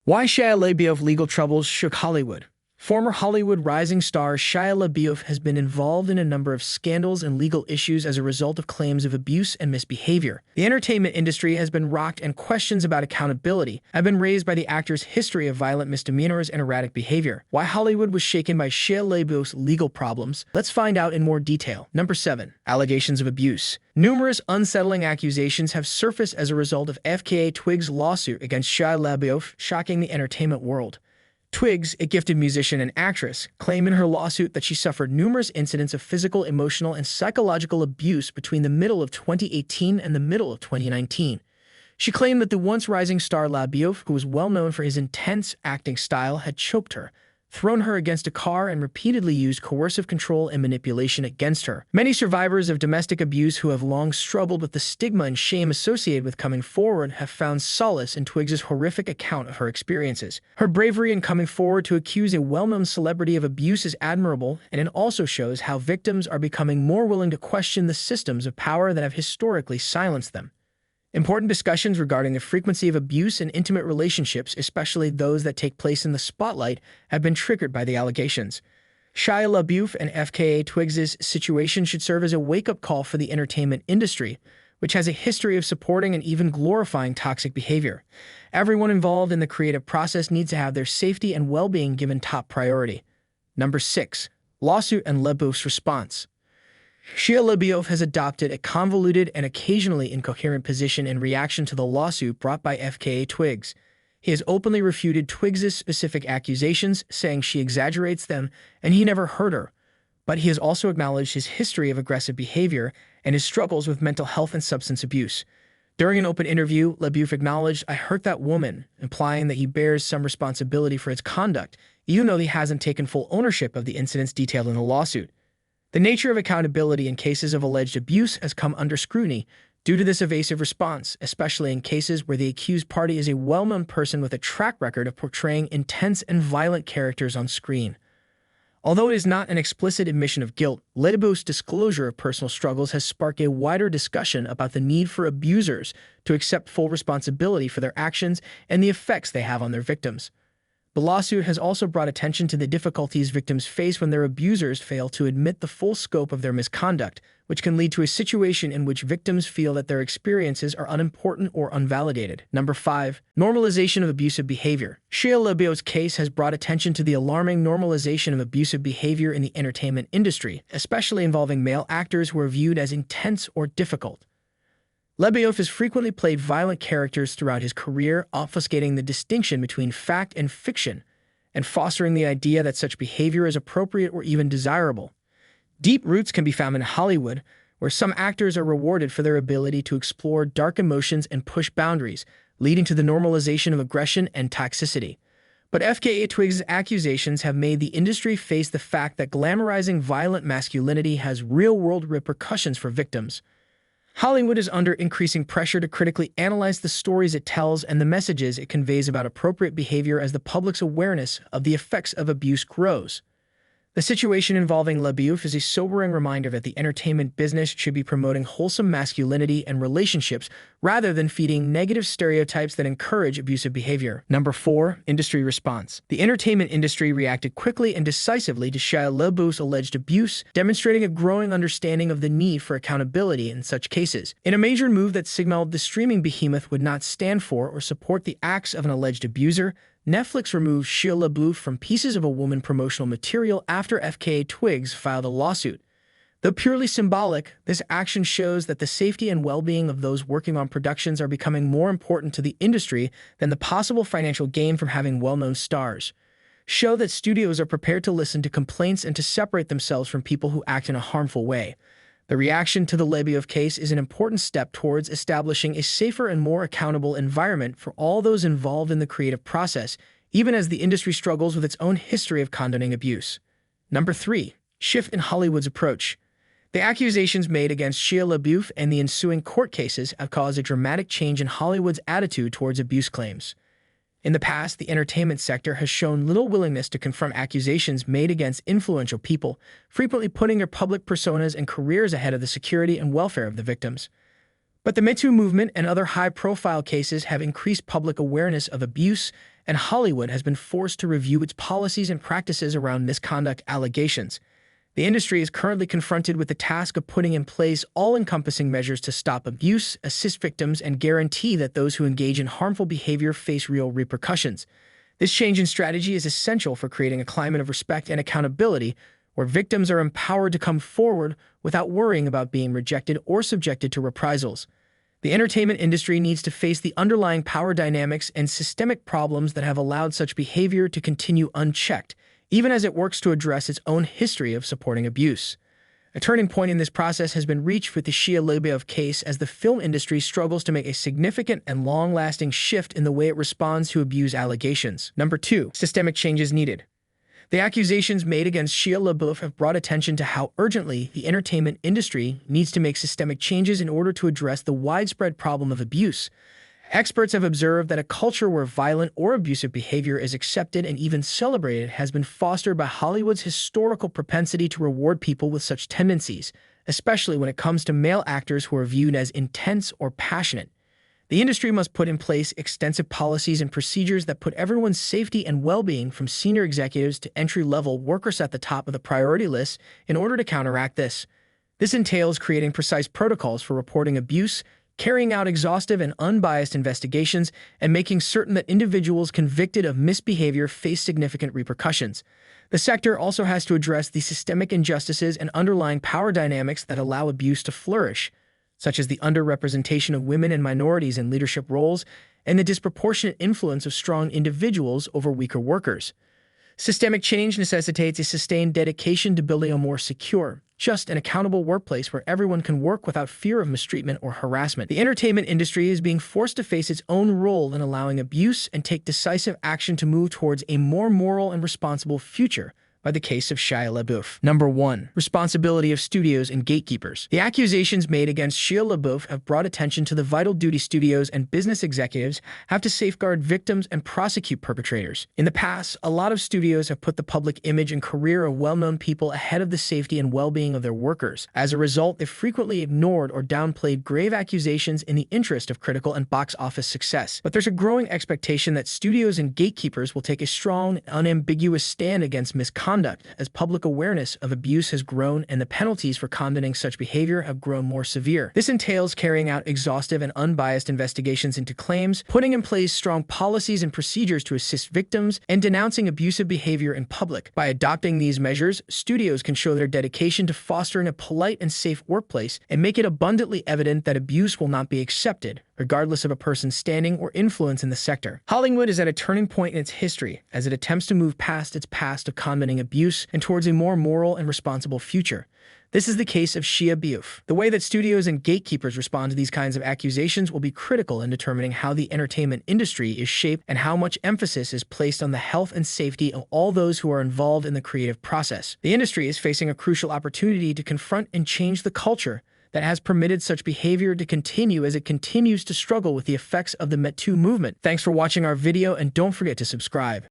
Why Shia LaBeouf legal troubles shook Hollywood. Former Hollywood rising star Shia LaBeouf has been involved in a number of scandals and legal issues as a result of claims of abuse and misbehavior. The entertainment industry has been rocked, and questions about accountability have been raised by the actor's history of violent misdemeanors and erratic behavior. Why Hollywood was shaken by Shia LaBeouf's legal problems? Let's find out in more detail. Number 7. Allegations of abuse. Numerous unsettling accusations have surfaced as a result of FKA Twigs' lawsuit against Shia LaBeouf, shocking the entertainment world. Twigs, a gifted musician and actress, claimed in her lawsuit that she suffered numerous incidents of physical, emotional, and psychological abuse between the middle of 2018 and the middle of 2019. She claimed that the once rising star LaBeouf, who was well known for his intense acting style, had choked her, thrown her against a car, and repeatedly used coercive control and manipulation against her. Many survivors of domestic abuse who have long struggled with the stigma and shame associated with coming forward have found solace in Twigs' horrific account of her experiences. Her bravery in coming forward to accuse a well-known celebrity of abuse is admirable, and it also shows how victims are becoming more willing to question the systems of power that have historically silenced them. Important discussions regarding the frequency of abuse in intimate relationships, especially those that take place in the spotlight, have been triggered by the allegations. Shia LaBeouf and FKA Twigs' situation should serve as a wake-up call for the entertainment industry, which has a history of supporting and even glorifying toxic behavior. Everyone involved in the creative process needs to have their safety and well-being given top priority. Number 6. Lawsuit and LaBeouf's response. Shia LaBeouf has adopted a convoluted and occasionally incoherent position in reaction to the lawsuit brought by FKA Twigs. He has openly refuted Twigs' specific accusations, saying she exaggerates them and he never hurt her. But he has also acknowledged his history of aggressive behavior and his struggles with mental health and substance abuse. During an open interview, LaBeouf acknowledged, "I hurt that woman," implying that he bears some responsibility for his conduct, even though he hasn't taken full ownership of the incidents detailed in the lawsuit. The nature of accountability in cases of alleged abuse has come under scrutiny due to this evasive response, especially in cases where the accused party is a well-known person with a track record of portraying intense and violent characters on screen. Although it is not an explicit admission of guilt, LaBeouf's disclosure of personal struggles has sparked a wider discussion about the need for abusers to accept full responsibility for their actions and the effects they have on their victims. The lawsuit has also brought attention to the difficulties victims face when their abusers fail to admit the full scope of their misconduct, which can lead to a situation in which victims feel that their experiences are unimportant or unvalidated. Number 5. Normalization of abusive behavior. Shia LaBeouf's case has brought attention to the alarming normalization of abusive behavior in the entertainment industry, especially involving male actors who are viewed as intense or difficult. LaBeouf has frequently played violent characters throughout his career, obfuscating the distinction between fact and fiction, and fostering the idea that such behavior is appropriate or even desirable. Deep roots can be found in Hollywood, where some actors are rewarded for their ability to explore dark emotions and push boundaries, leading to the normalization of aggression and toxicity. But FKA Twigs' accusations have made the industry face the fact that glamorizing violent masculinity has real-world repercussions for victims. Hollywood is under increasing pressure to critically analyze the stories it tells and the messages it conveys about appropriate behavior as the public's awareness of the effects of abuse grows. The situation involving LaBeouf is a sobering reminder that the entertainment business should be promoting wholesome masculinity and relationships rather than feeding negative stereotypes that encourage abusive behavior. Number 4. Industry response. The entertainment industry reacted quickly and decisively to Shia LaBeouf's alleged abuse, demonstrating a growing understanding of the need for accountability in such cases. In a major move that signaled the streaming behemoth would not stand for or support the acts of an alleged abuser, Netflix removed Shia LaBeouf from Pieces of a Woman promotional material after FKA Twigs filed a lawsuit. Though purely symbolic, this action shows that the safety and well-being of those working on productions are becoming more important to the industry than the possible financial gain from having well-known stars. Show that studios are prepared to listen to complaints and to separate themselves from people who act in a harmful way. The reaction to the LaBeouf case is an important step towards establishing a safer and more accountable environment for all those involved in the creative process, even as the industry struggles with its own history of condoning abuse. Number 3. Shift in Hollywood's approach. The accusations made against Shia LaBeouf and the ensuing court cases have caused a dramatic change in Hollywood's attitude towards abuse claims. In the past, the entertainment sector has shown little willingness to confront accusations made against influential people, frequently putting their public personas and careers ahead of the security and welfare of the victims. But the Me Too movement and other high-profile cases have increased public awareness of abuse, and Hollywood has been forced to review its policies and practices around misconduct allegations. The industry is currently confronted with the task of putting in place all-encompassing measures to stop abuse, assist victims, and guarantee that those who engage in harmful behavior face real repercussions. This change in strategy is essential for creating a climate of respect and accountability where victims are empowered to come forward without worrying about being rejected or subjected to reprisals. The entertainment industry needs to face the underlying power dynamics and systemic problems that have allowed such behavior to continue unchecked, even as it works to address its own history of supporting abuse. A turning point in this process has been reached with the Shia LaBeouf case as the film industry struggles to make a significant and long-lasting shift in the way it responds to abuse allegations. Number 2. Systemic changes needed. The accusations made against Shia LaBeouf have brought attention to how urgently the entertainment industry needs to make systemic changes in order to address the widespread problem of abuse. Experts have observed that a culture where violent or abusive behavior is accepted and even celebrated has been fostered by Hollywood's historical propensity to reward people with such tendencies, especially when it comes to male actors who are viewed as intense or passionate. The industry must put in place extensive policies and procedures that put everyone's safety and well-being, from senior executives to entry-level workers, at the top of the priority list in order to counteract this. This entails creating precise protocols for reporting abuse, carrying out exhaustive and unbiased investigations, and making certain that individuals convicted of misbehavior face significant repercussions. The sector also has to address the systemic injustices and underlying power dynamics that allow abuse to flourish, such as the underrepresentation of women and minorities in leadership roles and the disproportionate influence of strong individuals over weaker workers. Systemic change necessitates a sustained dedication to building a more secure, just, and accountable workplace where everyone can work without fear of mistreatment or harassment. The entertainment industry is being forced to face its own role in allowing abuse and take decisive action to move towards a more moral and responsible future by the case of Shia LaBeouf. Number 1. Responsibility of studios and gatekeepers. The accusations made against Shia LaBeouf have brought attention to the vital duty studios and business executives have to safeguard victims and prosecute perpetrators. In the past, a lot of studios have put the public image and career of well-known people ahead of the safety and well-being of their workers. As a result, they frequently ignored or downplayed grave accusations in the interest of critical and box office success. But there's a growing expectation that studios and gatekeepers will take a strong, unambiguous stand against misconduct as public awareness of abuse has grown and the penalties for condoning such behavior have grown more severe. This entails carrying out exhaustive and unbiased investigations into claims, putting in place strong policies and procedures to assist victims, and denouncing abusive behavior in public. By adopting these measures, studios can show their dedication to fostering a polite and safe workplace and make it abundantly evident that abuse will not be accepted, regardless of a person's standing or influence in the sector. Hollywood is at a turning point in its history as it attempts to move past its past of condoning abuse and towards a more moral and responsible future. This is the case of Shia LaBeouf. The way that studios and gatekeepers respond to these kinds of accusations will be critical in determining how the entertainment industry is shaped and how much emphasis is placed on the health and safety of all those who are involved in the creative process. The industry is facing a crucial opportunity to confront and change the culture that has permitted such behavior to continue as it continues to struggle with the effects of the Me Too movement. Thanks for watching our video, and don't forget to subscribe.